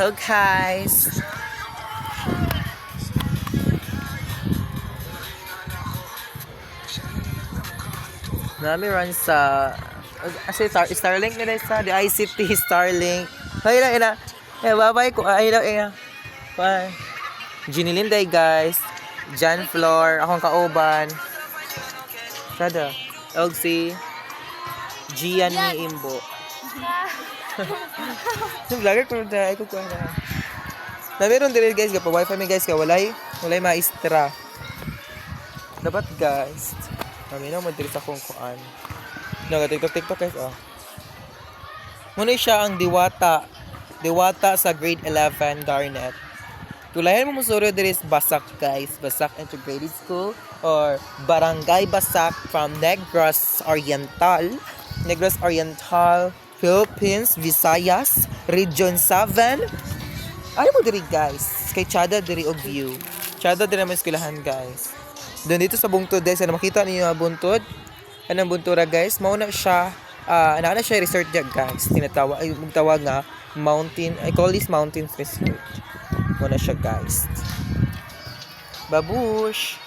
Hello guys. Nami run sa Starlink na sa the ICT Starlink. Ay na. Bye ko. Ay na. Bye. Ginny Linday guys. Jan Flor, akong kauban. Kada. LC. Gian ni Imbo. Yung vlogger ko na ko na. Na meron dire guys kapag wifi mi guys ka walay maistra. Dapat guys. Kami na mo dire sa kung kuan. TikTok guys oh. Muna siya ang diwata. Diwata sa grade 11 Garnet. Tulayan mo musuro dire sa Basak guys. Basak Integrated School or Barangay Basak from Negros Oriental, Philippines, Visayas, Region 7. Ano mo diri guys? Kay Chada diri og view. Chada diri naman eskwelahan guys. Doon dito sa bungtod guys, ano makita niyo ang buntod? Anong buntura guys? Mao na siya ana siya resort dia guys. Magtawag nga mountain. I call this mountain resort. Mao na siya guys. Babush.